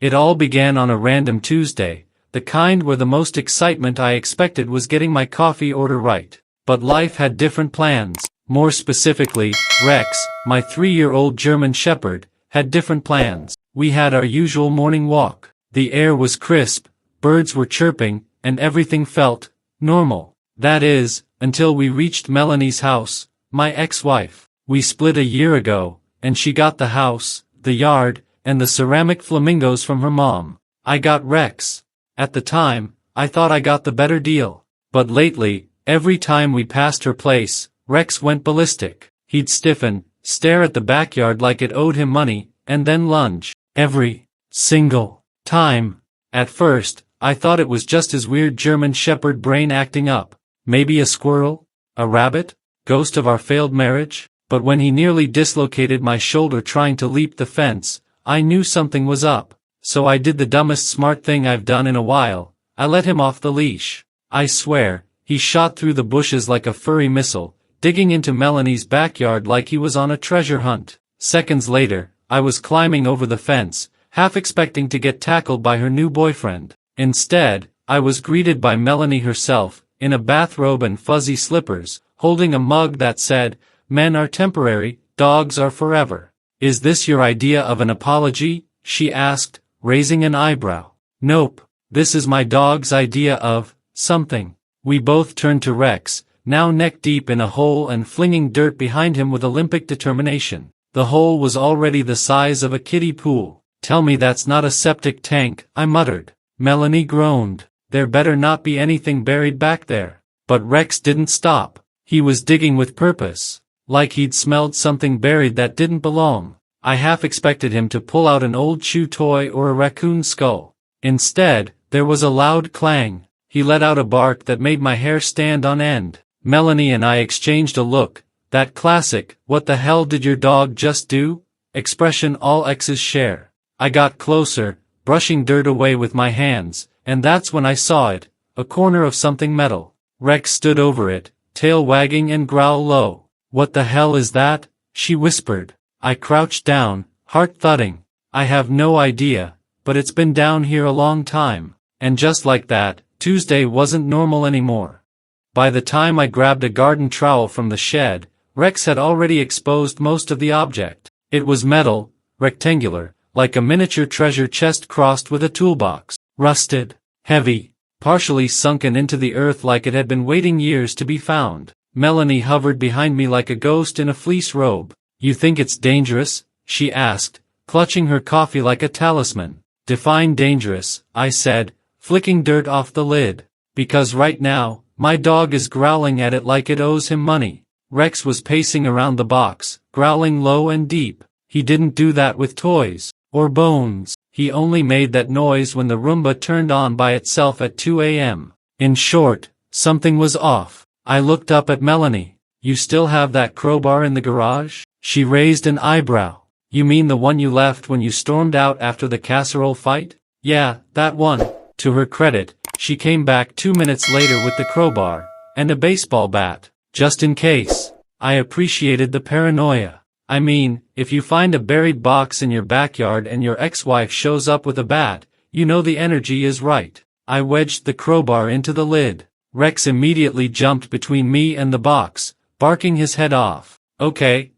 It all began on a random Tuesday, the kind where the most excitement I expected was getting my coffee order right. But life had different plans. More specifically, Rex, my 3-year-old German Shepherd, had different plans. We had our usual morning walk. The air was crisp, birds were chirping, and everything felt normal. That is, until we reached Melanie's house, my ex-wife. We split a year ago, and she got the house, the yard, and the ceramic flamingos from her mom. I got Rex. At the time, I thought I got the better deal. But lately, every time we passed her place, Rex went ballistic. He'd stiffen, stare at the backyard like it owed him money, and then lunge. Every single time. At first, I thought it was just his weird German Shepherd brain acting up. Maybe a squirrel? A rabbit? Ghost of our failed marriage? But when he nearly dislocated my shoulder trying to leap the fence, I knew something was up. So I did the dumbest smart thing I've done in a while. I let him off the leash. I swear, he shot through the bushes like a furry missile, digging into Melanie's backyard like he was on a treasure hunt. Seconds later, I was climbing over the fence, half expecting to get tackled by her new boyfriend. Instead, I was greeted by Melanie herself, in a bathrobe and fuzzy slippers, holding a mug that said, "Men are temporary, dogs are forever." "Is this your idea of an apology?" she asked, raising an eyebrow. "Nope, this is my dog's idea of something." We both turned to Rex, now neck-deep in a hole and flinging dirt behind him with Olympic determination. The hole was already the size of a kiddie pool. "Tell me that's not a septic tank," I muttered. Melanie groaned. "There better not be anything buried back there." But Rex didn't stop. He was digging with purpose. Like he'd smelled something buried that didn't belong. I half expected him to pull out an old chew toy or a raccoon skull. Instead, there was a loud clang. He let out a bark that made my hair stand on end. Melanie and I exchanged a look, that classic, "What the hell did your dog just do?" expression all exes share. I got closer, brushing dirt away with my hands, and that's when I saw it, a corner of something metal. Rex stood over it, tail wagging and growl low. "What the hell is that?" she whispered. I crouched down, heart thudding. "I have no idea, but it's been down here a long time." And just like that, Tuesday wasn't normal anymore. By the time I grabbed a garden trowel from the shed, Rex had already exposed most of the object. It was metal, rectangular, like a miniature treasure chest crossed with a toolbox. Rusted, heavy, partially sunken into the earth like it had been waiting years to be found. Melanie hovered behind me like a ghost in a fleece robe. "You think it's dangerous?" she asked, clutching her coffee like a talisman. "Define dangerous," I said, flicking dirt off the lid. "Because right now, my dog is growling at it like it owes him money." Rex was pacing around the box, growling low and deep. He didn't do that with toys, or bones. He only made that noise when the Roomba turned on by itself at 2 a.m. In short, something was off. I looked up at Melanie. "You still have that crowbar in the garage?" She raised an eyebrow. "You mean the one you left when you stormed out after the casserole fight?" "Yeah, that one." To her credit, she came back 2 minutes later with the crowbar, and a baseball bat, just in case. I appreciated the paranoia. I mean, if you find a buried box in your backyard and your ex-wife shows up with a bat, you know the energy is right. I wedged the crowbar into the lid. Rex immediately jumped between me and the box, barking his head off. Okay.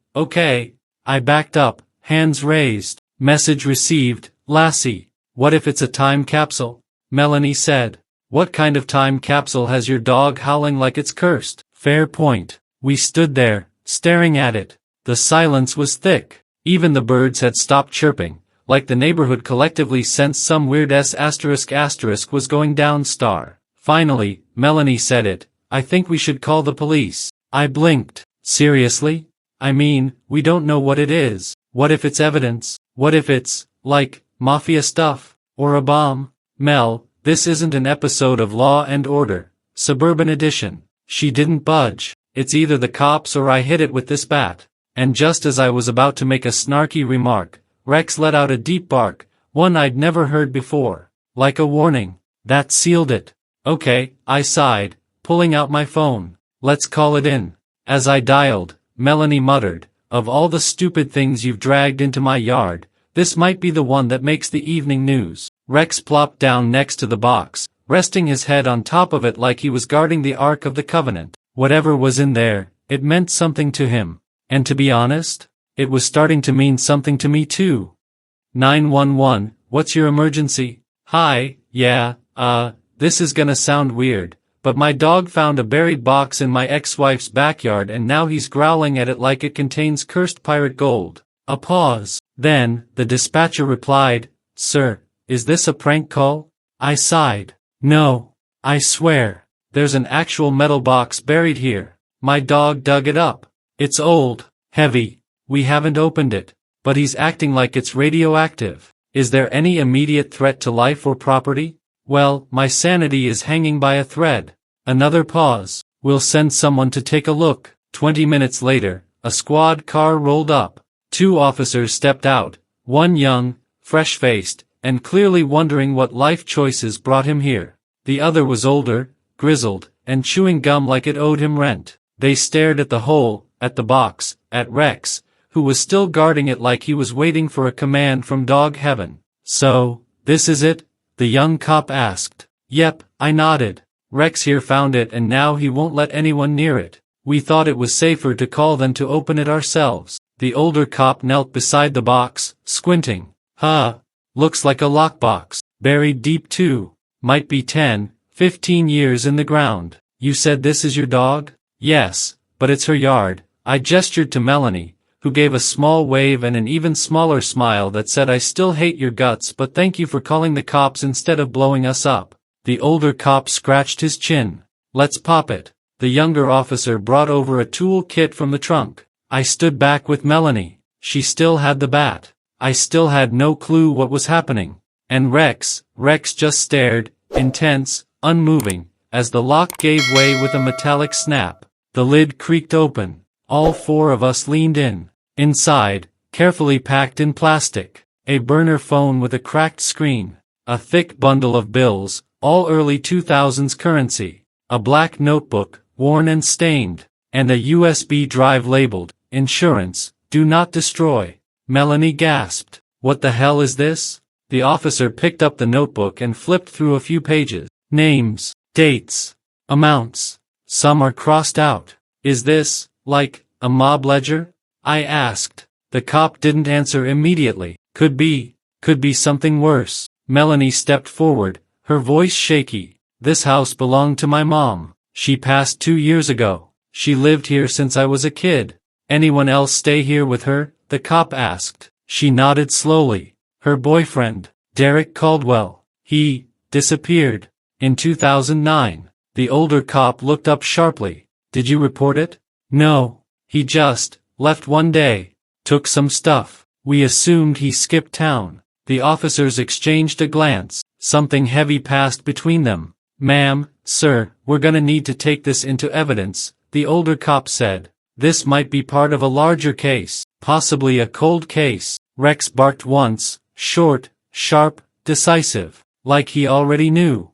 I backed up, hands raised. "Message received, Lassie. What if it's a time capsule?" Melanie said. "What kind of time capsule has your dog howling like it's cursed?" Fair point. We stood there, staring at it. The silence was thick. Even the birds had stopped chirping, like the neighborhood collectively sensed some weird *** was going down star. Finally, Melanie said it. "I think we should call the police." I blinked. Seriously? I mean, we don't know what it is. What if it's evidence? What if it's, like, mafia stuff? Or a bomb? "Mel, this isn't an episode of Law and Order, Suburban Edition." She didn't budge. "It's either the cops or I hit it with this bat." And just as I was about to make a snarky remark, Rex let out a deep bark, one I'd never heard before. Like a warning. That sealed it. "Okay," I sighed, pulling out my phone. "Let's call it in." As I dialed, Melanie muttered, "Of all the stupid things you've dragged into my yard, This might be the one that makes the evening news. Rex plopped down next to the box, resting his head on top of it like he was guarding the Ark of the Covenant. Whatever was in there, it meant something to him. And to be honest, it was starting to mean something to me too. 911, what's your emergency? Hi, yeah, this is gonna sound weird, but my dog found a buried box in my ex-wife's backyard and now he's growling at it like it contains cursed pirate gold. A pause. Then, the dispatcher replied, Sir, is this a prank call? I sighed. No. I swear. There's an actual metal box buried here. My dog dug it up. It's old, heavy. We haven't opened it, but he's acting like it's radioactive. Is there any immediate threat to life or property? Well, my sanity is hanging by a thread. Another pause. We'll send someone to take a look. 20 minutes later, a squad car rolled up. 2 officers stepped out, one young, fresh-faced, and clearly wondering what life choices brought him here. The other was older, grizzled, and chewing gum like it owed him rent. They stared at the hole, at the box, at Rex, who was still guarding it like he was waiting for a command from dog heaven. So, this is it? The young cop asked. Yep, I nodded. Rex here found it and now he won't let anyone near it. We thought it was safer to call than to open it ourselves. The older cop knelt beside the box, squinting. Looks like a lockbox. Buried deep too. Might be 10, 15 years in the ground. You said this is your dog? Yes, but it's her yard. I gestured to Melanie, who gave a small wave and an even smaller smile that said I still hate your guts but thank you for calling the cops instead of blowing us up. The older cop scratched his chin. Let's pop it. The younger officer brought over a tool kit from the trunk. I stood back with Melanie. She still had the bat. I still had no clue what was happening. And Rex just stared, intense, unmoving, as the lock gave way with a metallic snap. The lid creaked open. All 4 of us leaned in. Inside, carefully packed in plastic, a burner phone with a cracked screen, a thick bundle of bills, all early 2000s currency, a black notebook, worn and stained, and a USB drive labeled, Insurance, Do Not Destroy. Melanie gasped. What the hell is this? The officer picked up the notebook and flipped through a few pages. Names, dates, amounts. Some are crossed out. Is this, like, a mob ledger? I asked. The cop didn't answer immediately. Could be something worse. Melanie stepped forward, her voice shaky. This house belonged to my mom. She passed 2 years ago. She lived here since I was a kid. Anyone else stay here with her? The cop asked. She nodded slowly. Her boyfriend, Derek Caldwell. He disappeared in 2009. The older cop looked up sharply. Did you report it? No. He just left one day. Took some stuff. We assumed he skipped town. The officers exchanged a glance. Something heavy passed between them. Ma'am, sir, we're gonna need to take this into evidence, the older cop said. This might be part of a larger case, possibly a cold case. Rex barked once, short, sharp, decisive, like he already knew.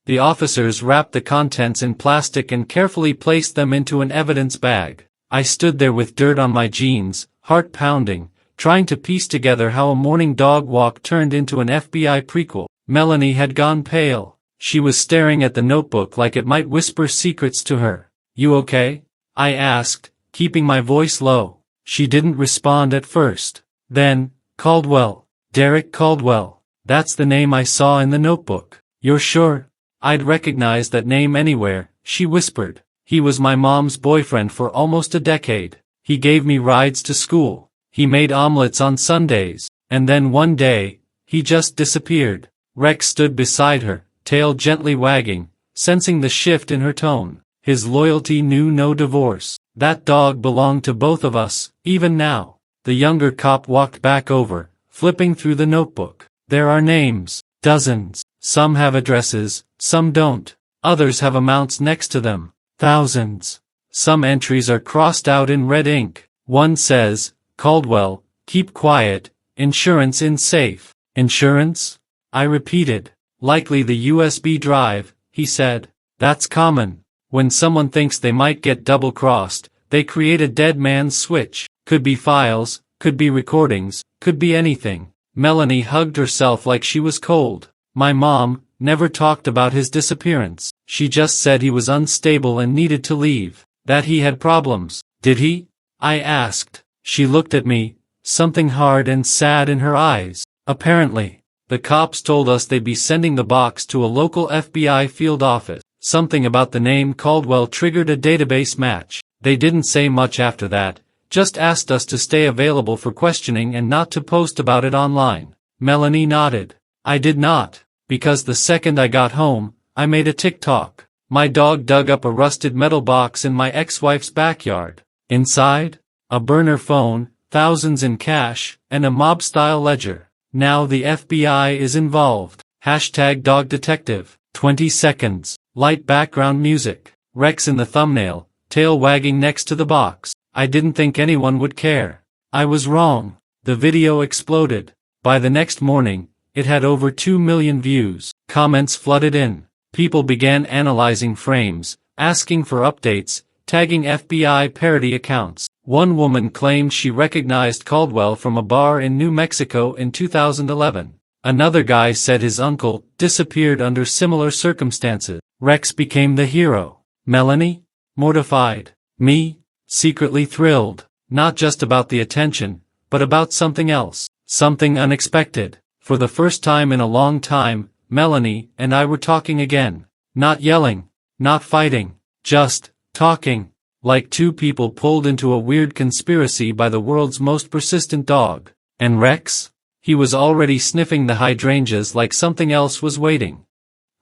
The officers wrapped the contents in plastic and carefully placed them into an evidence bag. I stood there with dirt on my jeans, heart pounding, trying to piece together how a morning dog walk turned into an FBI prequel. Melanie had gone pale. She was staring at the notebook like it might whisper secrets to her. You okay? I asked, keeping my voice low. She didn't respond at first. Then, Caldwell. Derek Caldwell. That's the name I saw in the notebook. You're sure? I'd recognize that name anywhere, she whispered. He was my mom's boyfriend for almost a decade. He gave me rides to school. He made omelets on Sundays. And then one day, he just disappeared. Rex stood beside her, tail gently wagging, sensing the shift in her tone. His loyalty knew no divorce. That dog belonged to both of us, even now. The younger cop walked back over, flipping through the notebook. There are names, dozens. Some have addresses, some don't. Others have amounts next to them, thousands. Some entries are crossed out in red ink. One says, Caldwell, keep quiet, insurance in safe. Insurance? I repeated. Likely the USB drive, he said. That's common. When someone thinks they might get double-crossed, they create a dead man's switch. Could be files, could be recordings, could be anything. Melanie hugged herself like she was cold. My mom never talked about his disappearance. She just said he was unstable and needed to leave. That he had problems. Did he? I asked. She looked at me, something hard and sad in her eyes. Apparently. The cops told us they'd be sending the box to a local FBI field office. Something about the name Caldwell triggered a database match. They didn't say much after that, just asked us to stay available for questioning and not to post about it online. Melanie nodded. I did not, because the second I got home, I made a TikTok. My dog dug up a rusted metal box in my ex-wife's backyard. Inside, a burner phone, thousands in cash, and a mob-style ledger. Now the FBI is involved. Hashtag dog detective. 20 seconds. Light background music. Rex in the thumbnail, tail wagging next to the box. I didn't think anyone would care. I was wrong. The video exploded. By the next morning, it had over 2 million views. Comments flooded in. People began analyzing frames, asking for updates, tagging FBI parody accounts. One woman claimed she recognized Caldwell from a bar in New Mexico in 2011. Another guy said his uncle disappeared under similar circumstances. Rex became the hero. Melanie? Mortified. Me? Secretly thrilled. Not just about the attention, but about something else. Something unexpected. For the first time in a long time, Melanie and I were talking again. Not yelling. Not fighting. Just talking. Like two people pulled into a weird conspiracy by the world's most persistent dog. And Rex? He was already sniffing the hydrangeas like something else was waiting.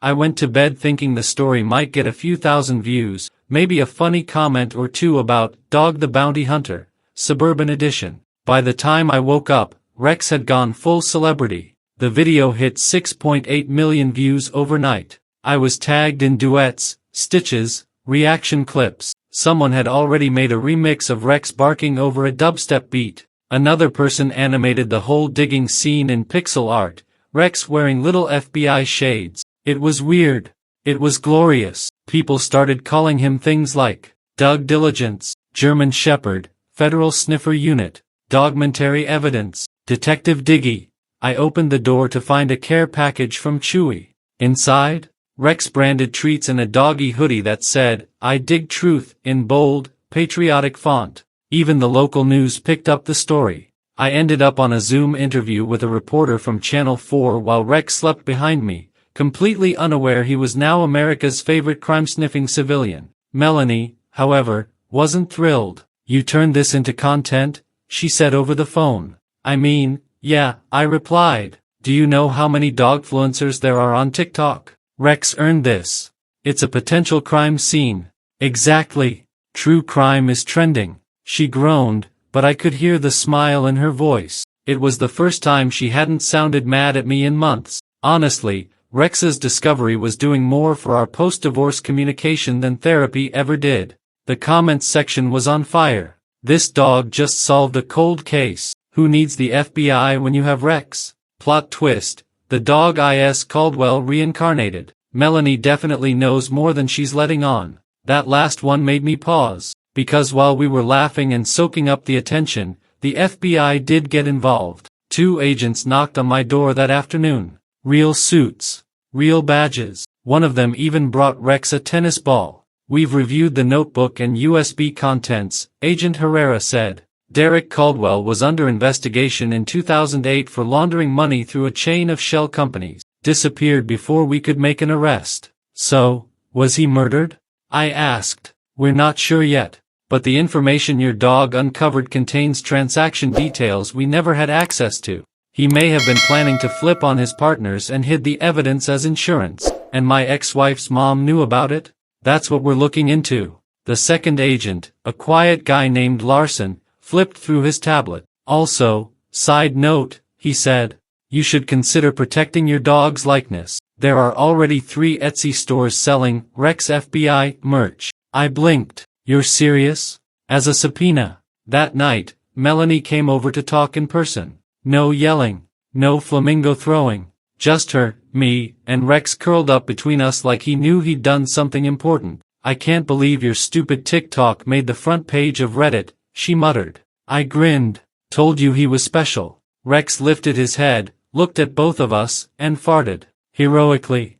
I went to bed thinking the story might get a few thousand views, maybe a funny comment or two about Dog the Bounty Hunter, Suburban Edition. By the time I woke up, Rex had gone full celebrity. The video hit 6.8 million views overnight. I was tagged in duets, stitches, reaction clips. Someone had already made a remix of Rex barking over a dubstep beat. Another person animated the whole digging scene in pixel art, Rex wearing little FBI shades. It was weird. It was glorious. People started calling him things like Doug Diligence, German Shepherd, Federal Sniffer Unit, Dogmentary Evidence, Detective Diggy. I opened the door to find a care package from Chewy. Inside, Rex branded treats and a doggy hoodie that said, I dig truth, in bold, patriotic font. Even the local news picked up the story. I ended up on a Zoom interview with a reporter from Channel 4 while Rex slept behind me, completely unaware he was now America's favorite crime-sniffing civilian. Melanie, however, wasn't thrilled. You turned this into content? She said over the phone. I mean, yeah, I replied. Do you know how many dogfluencers there are on TikTok? Rex earned this. It's a potential crime scene. Exactly. True crime is trending. She groaned, but I could hear the smile in her voice. It was the first time she hadn't sounded mad at me in months. Honestly, Rex's discovery was doing more for our post-divorce communication than therapy ever did. The comments section was on fire. This dog just solved a cold case. Who needs the FBI when you have Rex? Plot twist. The dog is Caldwell reincarnated. Melanie definitely knows more than she's letting on. That last one made me pause. Because while we were laughing and soaking up the attention, the FBI did get involved. 2 agents knocked on my door that afternoon. Real suits. Real badges. One of them even brought Rex a tennis ball. We've reviewed the notebook and USB contents, Agent Herrera said. Derek Caldwell was under investigation in 2008 for laundering money through a chain of shell companies. Disappeared before we could make an arrest. So, was he murdered? I asked. We're not sure yet. But the information your dog uncovered contains transaction details we never had access to. He may have been planning to flip on his partners and hid the evidence as insurance. And my ex-wife's mom knew about it? That's what we're looking into. The second agent, a quiet guy named Larson, flipped through his tablet. Also, side note, he said, you should consider protecting your dog's likeness. There are already 3 Etsy stores selling Rex FBI merch. I blinked. You're serious? As a subpoena. That night, Melanie came over to talk in person. No yelling. No flamingo throwing. Just her, me, and Rex curled up between us like he knew he'd done something important. I can't believe your stupid TikTok made the front page of Reddit, she muttered. I grinned. Told you he was special. Rex lifted his head, looked at both of us, and farted. Heroically.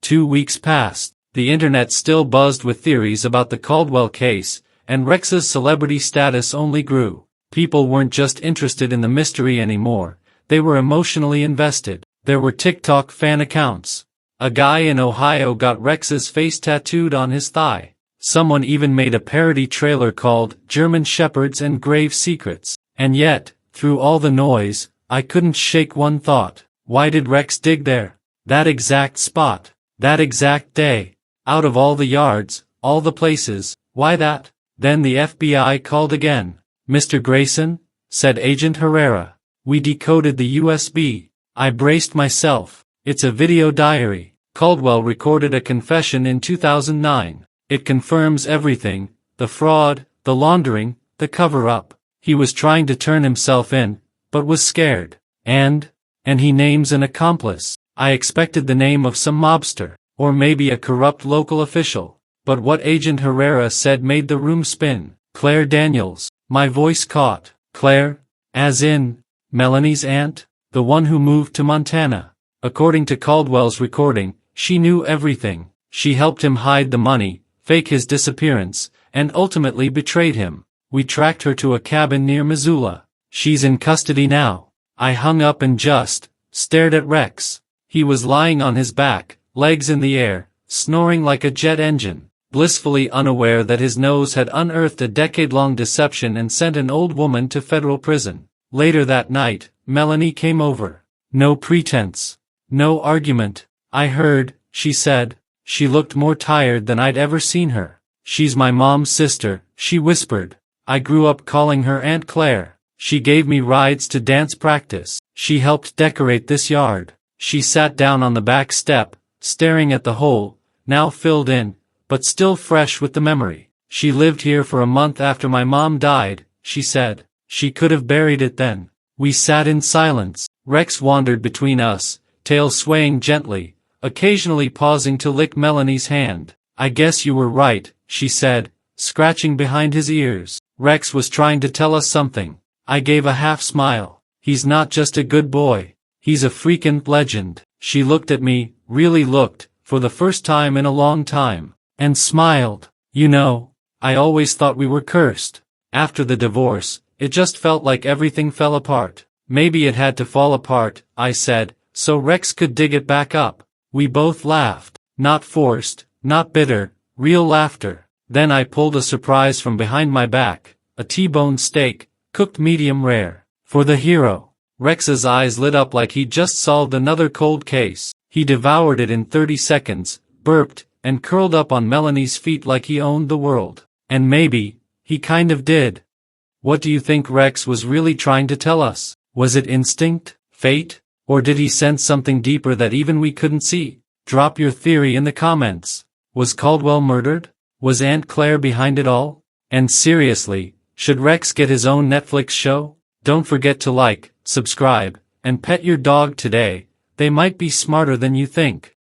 2 weeks passed. The internet still buzzed with theories about the Caldwell case, and Rex's celebrity status only grew. People weren't just interested in the mystery anymore, they were emotionally invested. There were TikTok fan accounts. A guy in Ohio got Rex's face tattooed on his thigh. Someone even made a parody trailer called German Shepherds and Grave Secrets. And yet, through all the noise, I couldn't shake one thought. Why did Rex dig there? That exact spot. That exact day. Out of all the yards, all the places, why that? Then the FBI called again. "Mr. Grayson?" said Agent Herrera. We decoded the USB. I braced myself. It's a video diary. Caldwell recorded a confession in 2009. It confirms everything, the fraud, the laundering, the cover-up. He was trying to turn himself in, but was scared. And he names an accomplice. I expected the name of some mobster, or maybe a corrupt local official. But what Agent Herrera said made the room spin. Claire Daniels. My voice caught. Claire? As in, Melanie's aunt? The one who moved to Montana. According to Caldwell's recording, she knew everything. She helped him hide the money, fake his disappearance, and ultimately betrayed him. We tracked her to a cabin near Missoula. She's in custody now. I hung up and just stared at Rex. He was lying on his back, legs in the air, snoring like a jet engine, blissfully unaware that his nose had unearthed a decade-long deception and sent an old woman to federal prison. Later that night, Melanie came over. No pretense. No argument. I heard, she said. She looked more tired than I'd ever seen her. She's my mom's sister, she whispered. I grew up calling her Aunt Claire. She gave me rides to dance practice. She helped decorate this yard. She sat down on the back step, staring at the hole, now filled in, but still fresh with the memory. She lived here for a month after my mom died, she said. She could have buried it then. We sat in silence. Rex wandered between us, tail swaying gently, occasionally pausing to lick Melanie's hand. I guess you were right, she said, scratching behind his ears. Rex was trying to tell us something. I gave a half smile. He's not just a good boy. He's a freakin' legend. She looked at me, really looked, for the first time in a long time, and smiled. You know, I always thought we were cursed. After the divorce, it just felt like everything fell apart. Maybe it had to fall apart, I said, so Rex could dig it back up. We both laughed. Not forced, not bitter, real laughter. Then I pulled a surprise from behind my back, a T-bone steak, cooked medium rare. For the hero. Rex's eyes lit up like he'd just solved another cold case. He devoured it in 30 seconds, burped, and curled up on Melanie's feet like he owned the world. And maybe, he kind of did. What do you think Rex was really trying to tell us? Was it instinct? Fate? Or did he sense something deeper that even we couldn't see? Drop your theory in the comments. Was Caldwell murdered? Was Aunt Claire behind it all? And seriously, should Rex get his own Netflix show? Don't forget to like, subscribe, and pet your dog today. They might be smarter than you think.